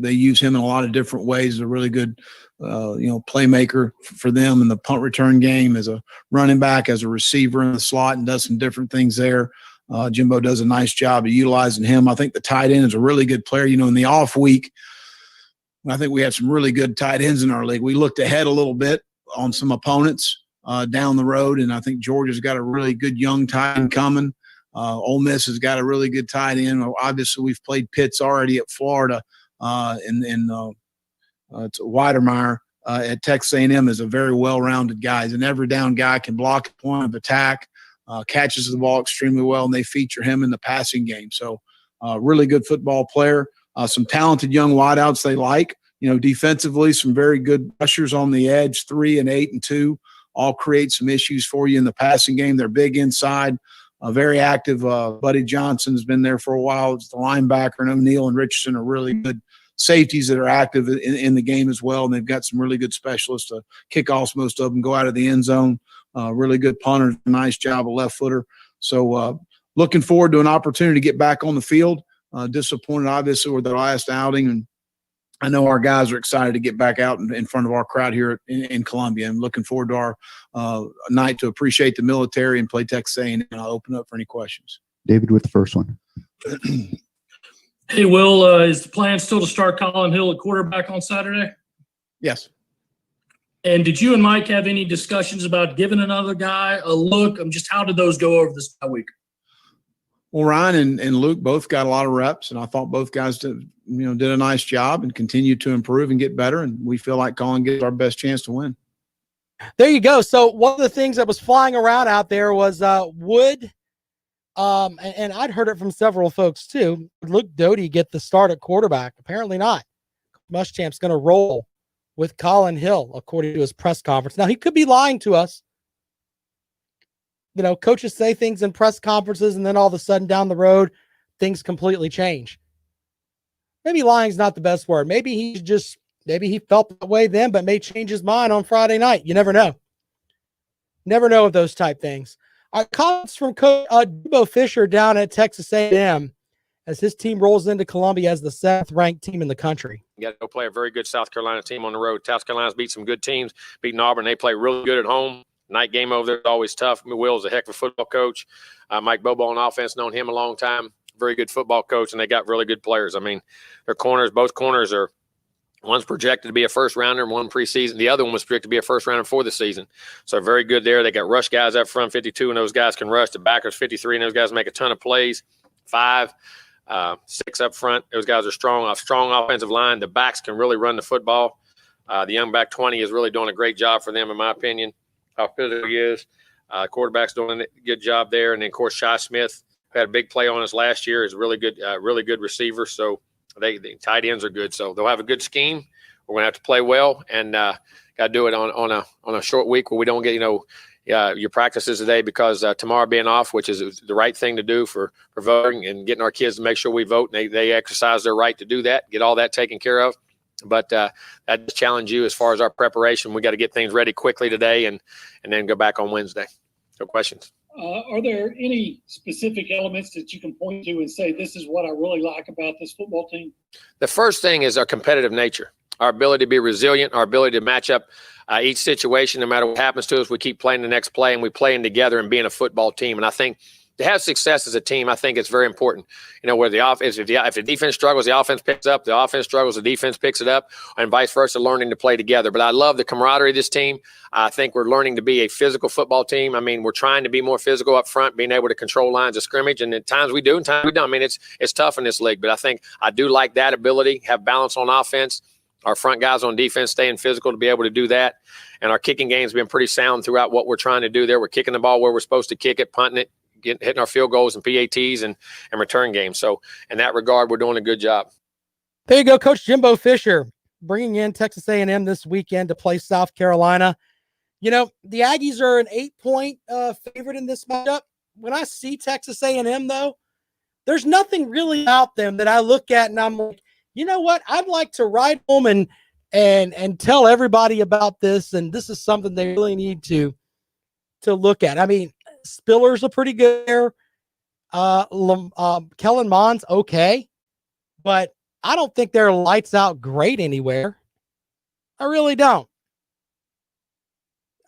[SPEAKER 1] they use him in a lot of different ways. A really good, playmaker for them in the punt return game as a running back, as a receiver in the slot, and does some different things there. Jimbo does a nice job of utilizing him. I think the tight end is a really good player. In the off week, I think we had some really good tight ends in our league. We looked ahead a little bit on some opponents down the road, and I think Georgia's got a really good young tight end coming. Ole Miss has got a really good tight end. Obviously, we've played Pitts already at Florida, and it's Weidermeyer at Texas A&M is a very well-rounded guy. He's an every-down guy, can block a point of attack, catches the ball extremely well, and they feature him in the passing game. So, really good football player. Some talented young wideouts they like. Defensively, some very good rushers on the edge, 3 and 8 and 2, all create some issues for you in the passing game. They're big inside. Very active. Buddy Johnson's been there for a while. It's the linebacker, and O'Neal and Richardson are really good safeties that are active in the game as well. And they've got some really good specialists to kick off. Most of them go out of the end zone. Really good punters. Nice job, a left footer. So looking forward to an opportunity to get back on the field. Disappointed, obviously, with their last outing. And I know our guys are excited to get back out in front of our crowd here in Columbia. I'm looking forward to our night to appreciate the military and play Texas A&M. And I'll open up for any questions.
[SPEAKER 2] David with the first one.
[SPEAKER 4] Hey, Will, is the plan still to start Colin Hill at quarterback on Saturday?
[SPEAKER 1] Yes.
[SPEAKER 4] And did you and Mike have any discussions about giving another guy a look? Just how did those go over this week?
[SPEAKER 1] Well, Ryan and Luke both got a lot of reps, and I thought both guys did a nice job and continued to improve and get better. And we feel like Colin gets our best chance to win.
[SPEAKER 5] There you go. So one of the things that was flying around out there was would, and I'd heard it from several folks too, would Luke Doty get the start at quarterback? Apparently not. Muschamp's going to roll with Colin Hill, according to his press conference. Now, he could be lying to us. Coaches say things in press conferences, and then all of a sudden down the road, things completely change. Maybe lying's not the best word. Maybe he felt that way then, but may change his mind on Friday night. You never know. Never know of those type things. Our comments from Coach Jimbo Fisher down at Texas A&M as his team rolls into Columbia as the 7th-ranked team in the country.
[SPEAKER 6] You got to go play a very good South Carolina team on the road. South Carolina's beat some good teams, beating Auburn. They play really good at home. Night game over there is always tough. Will's a heck of a football coach. Mike Bobo on offense, known him a long time. Very good football coach, and they got really good players. I mean, their corners, both corners are – one's projected to be a first-rounder and one preseason. The other one was projected to be a first-rounder for the season. So very good there. They got rush guys up front, 52, and those guys can rush. The backers, 53, and those guys make a ton of plays. 5, 6 up front. Those guys are strong offensive line. The backs can really run the football. The young back 20 is really doing a great job for them, in my opinion, how physical he is. Quarterback's doing a good job there. And then, of course, Shi Smith had a big play on us last year. Is a really good receiver. So the tight ends are good. So they'll have a good scheme. We're going to have to play well and got to do it on a short week where we don't get, your practices today because tomorrow being off, which is the right thing to do for voting and getting our kids to make sure we vote. And they exercise their right to do that, get all that taken care of. But that just challenge you as far as our preparation. We got to get things ready quickly today and then go back on Wednesday. So questions?
[SPEAKER 4] Are there any specific elements that you can point to and say, this is what I really like about this football team?
[SPEAKER 6] The first thing is our competitive nature, our ability to be resilient, our ability to match up each situation. No matter what happens to us, we keep playing the next play and we playing together and being a football team. And I think to have success as a team, I think it's very important. Where the offense, if the defense struggles, the offense picks up. The offense struggles, the defense picks it up, and vice versa, learning to play together. But I love the camaraderie of this team. I think we're learning to be a physical football team. I mean, we're trying to be more physical up front, being able to control lines of scrimmage, and at times we do, and times we don't. I mean, it's tough in this league, but I think I do like that ability, have balance on offense. Our front guys on defense staying physical to be able to do that. And our kicking game's been pretty sound throughout what we're trying to do there. We're kicking the ball where we're supposed to kick it, punting it, hitting our field goals and PATs and return games. So in that regard, we're doing a good job.
[SPEAKER 5] There you go, Coach Jimbo Fisher bringing in Texas A&M this weekend to play South Carolina. The Aggies are an 8-point favorite in this matchup. When I see Texas A&M, though, there's nothing really out them that I look at and I'm like, you know what? I'd like to write home and tell everybody about this, and this is something they really need to look at. I mean, Spiller's a pretty good there. Kellen Mond's okay, but I don't think they're lights out great anywhere. I really don't.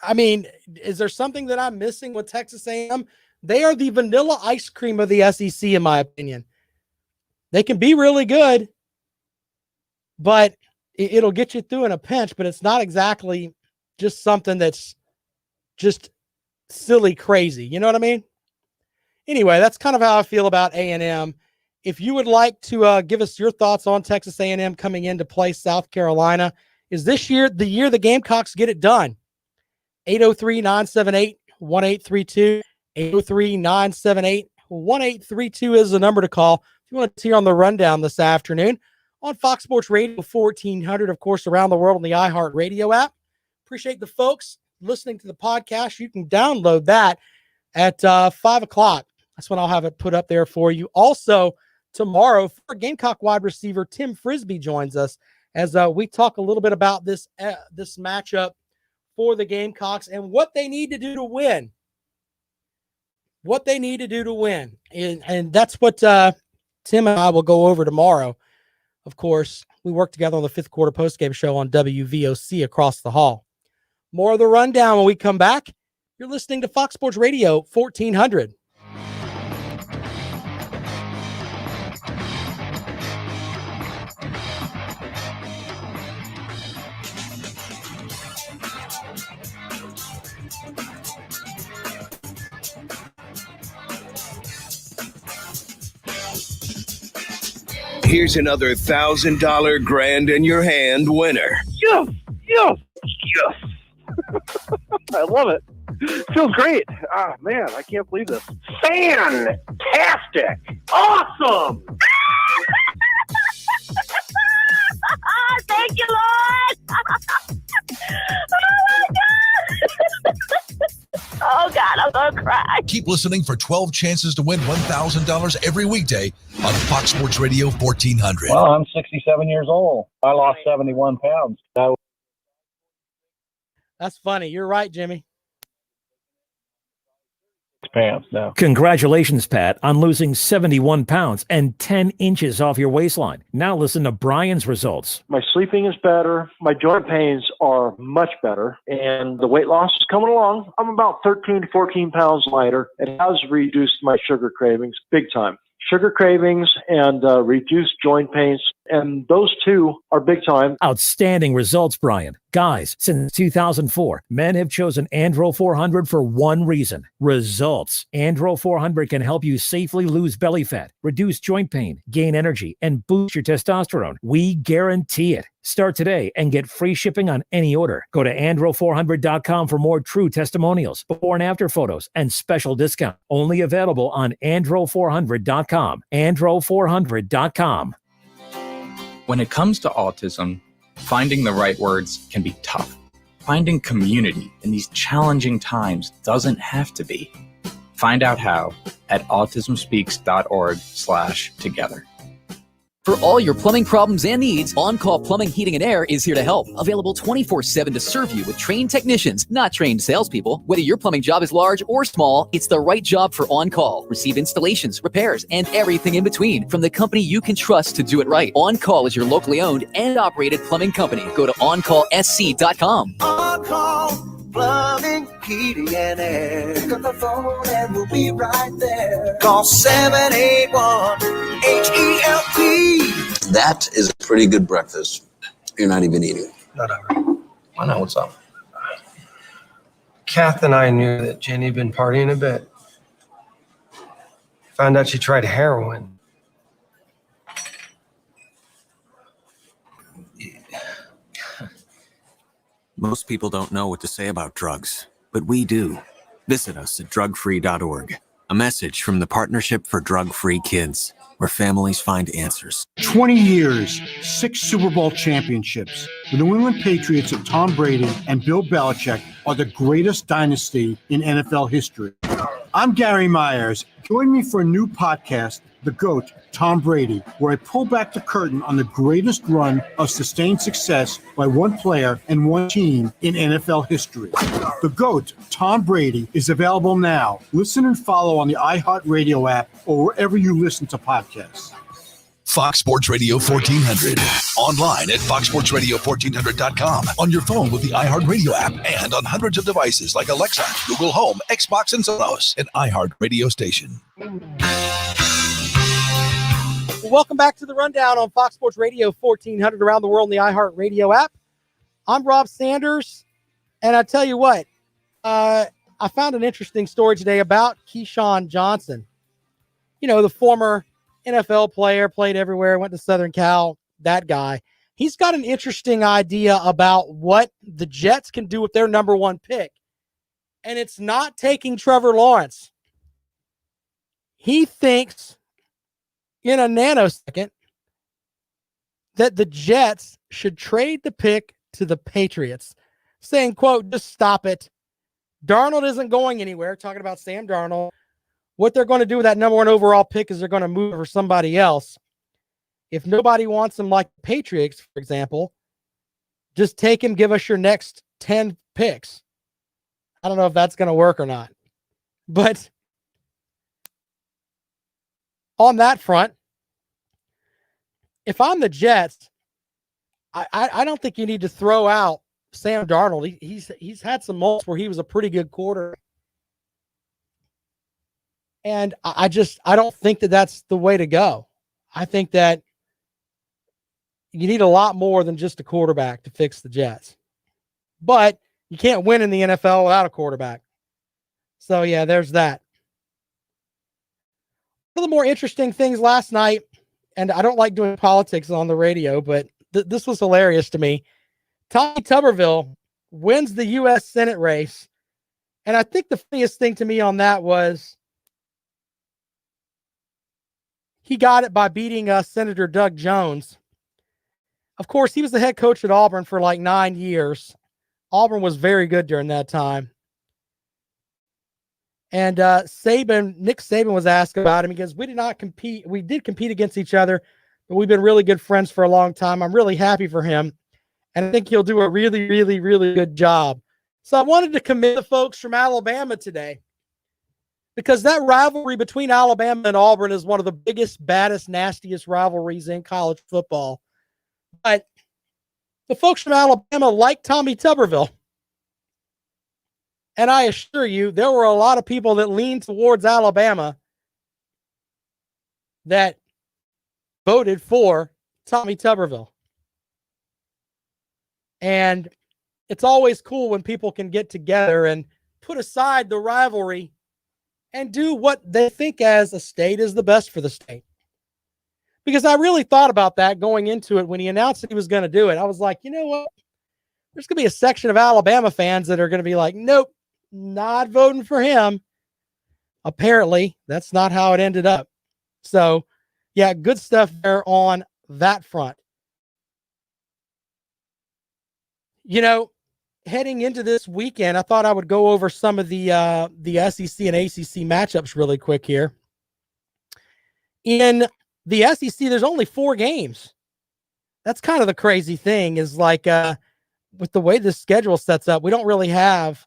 [SPEAKER 5] I mean, is there something that I'm missing with Texas A&M? They are the vanilla ice cream of the SEC, in my opinion. They can be really good, but it'll get you through in a pinch, but it's not exactly just something that's just silly crazy. You know what I mean? Anyway, that's kind of how I feel about A&M. If you would like to give us your thoughts on Texas A&M coming in to play South Carolina, is this year the year the Gamecocks get it done? 803-978-1832. 803-978-1832 is the number to call if you want to hear on the rundown this afternoon on Fox Sports Radio 1400, of course, around the world on the iHeart Radio app. Appreciate the folks listening to the podcast. You can download that at 5 o'clock. That's when I'll have it put up there for you. Also, tomorrow, for Gamecock wide receiver Tim Frisbee joins us as we talk a little bit about this matchup for the Gamecocks and what they need to do to win. What they need to do to win. And that's what Tim and I will go over tomorrow. Of course, we work together on the fifth quarter postgame show on WVOC across the hall. More of the rundown when we come back. You're listening to Fox Sports Radio 1400.
[SPEAKER 2] Here's another $1,000 grand in your hand winner.
[SPEAKER 7] Yes, yes, yes. I love it. Feels great. Ah, man, I can't believe this. Fantastic. Awesome.
[SPEAKER 8] Thank you, Lord. Oh, God, I'm going to cry.
[SPEAKER 3] Keep listening for 12 chances to win $1,000 every weekday on Fox Sports Radio 1400.
[SPEAKER 9] Well, I'm 67 years old. I lost 71 pounds.
[SPEAKER 5] That's funny. You're right, Jimmy.
[SPEAKER 9] Pants now.
[SPEAKER 10] Congratulations, Pat, on losing 71 pounds and 10 inches off your waistline. Now listen to Brian's results.
[SPEAKER 7] My sleeping is better. My joint pains are much better. And the weight loss is coming along. I'm about 13 to 14 pounds lighter. It has reduced my sugar cravings big time. Sugar cravings and reduced joint pains And those two are big time.
[SPEAKER 10] Outstanding results, Brian. Guys, since 2004, men have chosen Andro 400 for one reason: results. Andro 400 can help you safely lose belly fat, reduce joint pain, gain energy, and boost your testosterone. We guarantee it. Start today and get free shipping on any order. Go to andro400.com for more true testimonials, before and after photos, and special discount. Only available on andro400.com. andro400.com.
[SPEAKER 11] When it comes to autism, finding the right words can be tough. Finding community in these challenging times doesn't have to be. Find out how at autismspeaks.org/together.
[SPEAKER 12] For all your plumbing problems and needs, On-Call Plumbing, Heating, and Air is here to help. Available 24/7 to serve you with trained technicians, not trained salespeople. Whether your plumbing job is large or small, it's the right job for On-Call. Receive installations, repairs, and everything in between from the company you can trust to do it right. On-Call is your locally owned and operated plumbing company. Go to OnCallSC.com.
[SPEAKER 13] On-Call Plumbing, Heating, and Air. Pick up the phone and we'll be right there. Call 781-HELP.
[SPEAKER 14] That is a pretty good breakfast. You're not even eating.
[SPEAKER 15] Not ever.
[SPEAKER 14] Why not? What's up?
[SPEAKER 15] Kath and I knew that Jenny had been partying a bit. Found out she tried heroin.
[SPEAKER 26] Most people don't know what to say about drugs, but we do. Visit us at drugfree.org. A message from the Partnership for Drug-Free Kids, where families find answers.
[SPEAKER 27] 20 years, 6 Super Bowl championships. The New England Patriots of Tom Brady and Bill Belichick are the greatest dynasty in NFL history. I'm Gary Myers. Join me for a new podcast, The GOAT, Tom Brady, where I pull back the curtain on the greatest run of sustained success by one player and one team in NFL history. The GOAT, Tom Brady, is available now. Listen and follow on the iHeartRadio app or wherever you listen to podcasts.
[SPEAKER 3] Fox Sports Radio 1400. Online at foxsportsradio1400.com. On your phone with the iHeartRadio app and on hundreds of devices like Alexa, Google Home, Xbox, and Sonos. An iHeartRadio station.
[SPEAKER 5] Welcome back to the Rundown on Fox Sports Radio 1400 around the world in the iHeartRadio app. I'm Rob Sanders, and I tell you what, I found an interesting story today about Keyshawn Johnson. You know, the former NFL player, played everywhere, went to Southern Cal, that guy. He's got an interesting idea about what the Jets can do with their number one pick, and it's not taking Trevor Lawrence. He thinks in a nanosecond that the Jets should trade the pick to the Patriots, saying, quote, just stop it. Darnold isn't going anywhere, talking about Sam Darnold. What they're going to do with that number one overall pick is they're going to move for somebody else. If nobody wants him, like the Patriots, for example, just take him, give us your next 10 picks. I don't know if that's going to work or not. But on that front, if I'm the Jets, I don't think you need to throw out Sam Darnold. He's had some moments where he was a pretty good quarterback. And I don't think that that's the way to go. I think that you need a lot more than just a quarterback to fix the Jets. But you can't win in the NFL without a quarterback. So, yeah, there's that. One of the more interesting things last night, and I don't like doing politics on the radio, but this was hilarious to me. Tommy Tuberville wins the U.S. Senate race. And I think the funniest thing to me on that was he got it by beating Senator Doug Jones. Of course, he was the head coach at Auburn for like 9 years. Auburn was very good during that time. And Nick Saban was asked about him. He goes, we did not compete. We did compete against each other, but we've been really good friends for a long time. I'm really happy for him. And I think he'll do a really, really, really good job. So I wanted to commend the folks from Alabama today, because that rivalry between Alabama and Auburn is one of the biggest, baddest, nastiest rivalries in college football. But the folks from Alabama like Tommy Tuberville. And I assure you, there were a lot of people that leaned towards Alabama that voted for Tommy Tuberville. And it's always cool when people can get together and put aside the rivalry and do what they think as a state is the best for the state. Because I really thought about that going into it when he announced that he was going to do it. I was like, you know what? There's going to be a section of Alabama fans that are going to be like, nope, not voting for him. Apparently, that's not how it ended up. So, yeah, good stuff there on that front. You know, heading into this weekend, I thought I would go over some of the SEC and ACC matchups really quick here. In the SEC, there's only 4 games. That's kind of the crazy thing is like with the way the schedule sets up, we don't really have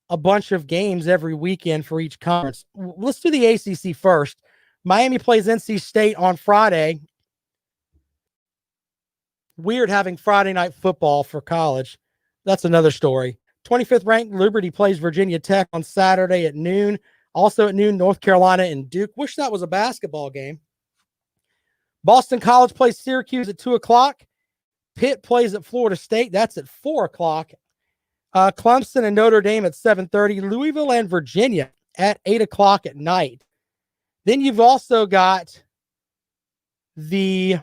[SPEAKER 5] a bunch of games every weekend for each conference. Let's do the ACC first. Miami plays NC State on Friday. Weird having Friday night football for college. That's another story. 25th ranked Liberty plays Virginia Tech on Saturday at noon. Also at noon, North Carolina and Duke. Wish that was a basketball game. Boston College plays Syracuse at 2 o'clock. Pitt plays at Florida State. That's at 4 o'clock. Clemson and Notre Dame at 7:30. Louisville and Virginia at 8 o'clock at night. Then you've also got the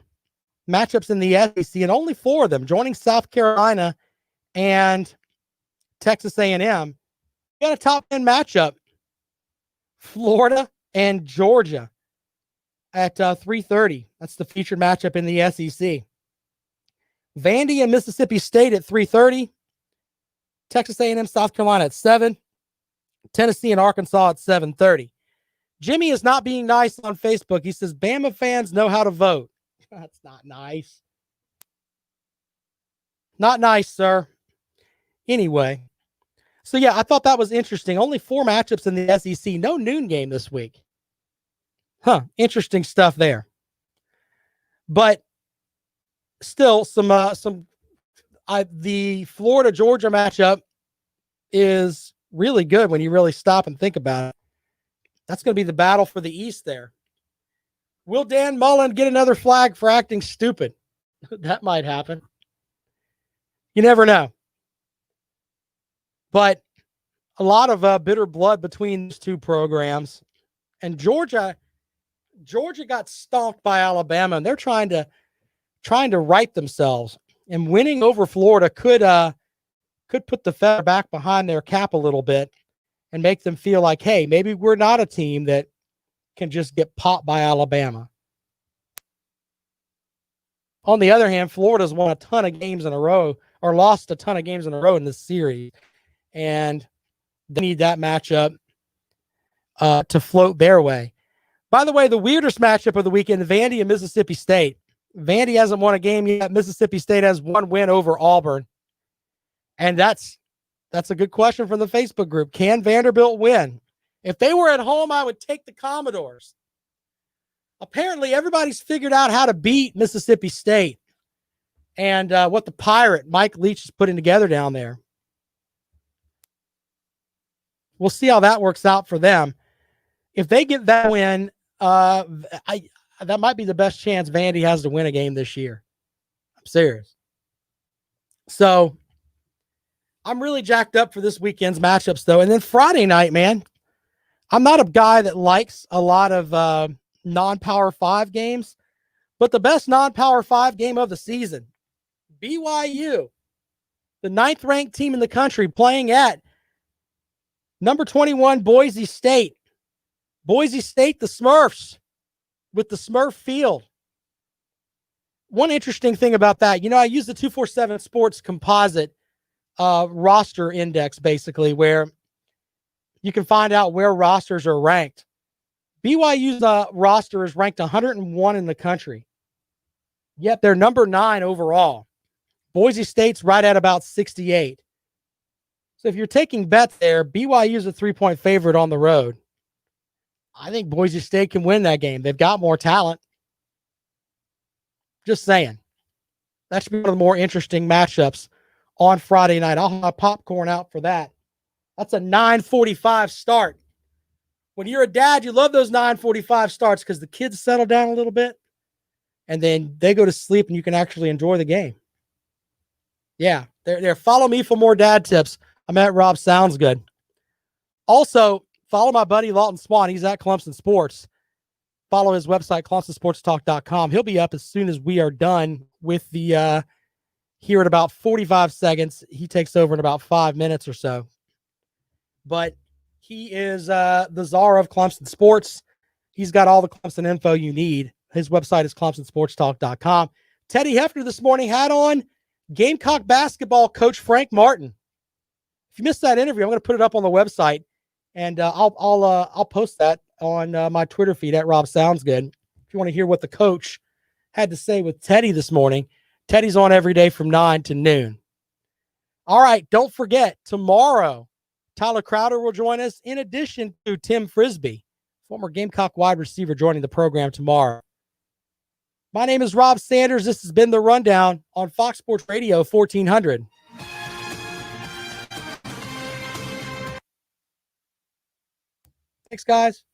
[SPEAKER 5] matchups in the SEC, and only 4 of them, joining South Carolina and Texas A&M. You got a top 10 matchup. Florida and Georgia at 3:30. That's the featured matchup in the SEC. Vandy and Mississippi State at 3:30. Texas A&M, South Carolina at 7. Tennessee and Arkansas at 7:30. Jimmy is not being nice on Facebook. He says, Bama fans know how to vote. That's not nice. Not nice, sir. Anyway. So, yeah, I thought that was interesting. Only 4 matchups in the SEC. No noon game this week. Interesting stuff there. But still, the Florida-Georgia matchup is really good when you really stop and think about it. That's going to be the battle for the East there. Will Dan Mullen get another flag for acting stupid? That might happen. You never know. But a lot of bitter blood between these 2 programs. And Georgia got stomped by Alabama, and they're trying to right themselves. And winning over Florida could put the feather back behind their cap a little bit and make them feel like, hey, maybe we're not a team that can just get popped by Alabama. On the other hand, Florida's won a ton of games in a row, or lost a ton of games in a row in this series. And they need that matchup to float their way. By the way, the weirdest matchup of the weekend, Vandy and Mississippi State. Vandy hasn't won a game yet. Mississippi State has 1 win over Auburn. And that's a good question from the Facebook group. Can Vanderbilt win? If they were at home, I would take the Commodores. Apparently, everybody's figured out how to beat Mississippi State and what the Pirate, Mike Leach, is putting together down there. We'll see how that works out for them. If they get that win, that might be the best chance Vandy has to win a game this year. I'm serious. So I'm really jacked up for this weekend's matchups, though. And then Friday night, man, I'm not a guy that likes a lot of non-Power 5 games, but the best non-Power 5 game of the season, BYU, the 9th-ranked team in the country, playing at number 21 Boise State. Boise State, the Smurfs, with the Smurf field. One interesting thing about that, I use the 247 Sports composite roster index, basically, where you can find out where rosters are ranked. BYU's roster is ranked 101 in the country, yet they're number 9 overall. Boise State's right at about 68. So if you're taking bets there, BYU's a 3-point favorite on the road. I think Boise State can win that game. They've got more talent. Just saying. That should be one of the more interesting matchups on Friday night. I'll have popcorn out for that. That's a 9:45 start. When you're a dad, you love those 9:45 starts because the kids settle down a little bit and then they go to sleep and you can actually enjoy the game. Yeah, there. Follow me for more dad tips. I'm at Rob Sounds Good. Also, follow my buddy Lawton Swan. He's at Clemson Sports. Follow his website, ClemsonSportsTalk.com. He'll be up as soon as we are done with the here in about 45 seconds. He takes over in about 5 minutes or so. But he is the czar of Clemson Sports. He's got all the Clemson info you need. His website is ClemsonSportsTalk.com. Teddy Hefner this morning had on Gamecock basketball coach Frank Martin. If you missed that interview, I'm going to put it up on the website, and I'll post that on my Twitter feed at Rob Sounds Good. If you want to hear what the coach had to say with Teddy this morning, Teddy's on every day from 9 to noon. All right, don't forget, tomorrow, Tyler Crowder will join us, in addition to Tim Frisbee, former Gamecock wide receiver, joining the program tomorrow. My name is Rob Sanders. This has been The Rundown on Fox Sports Radio 1400. Thanks, guys.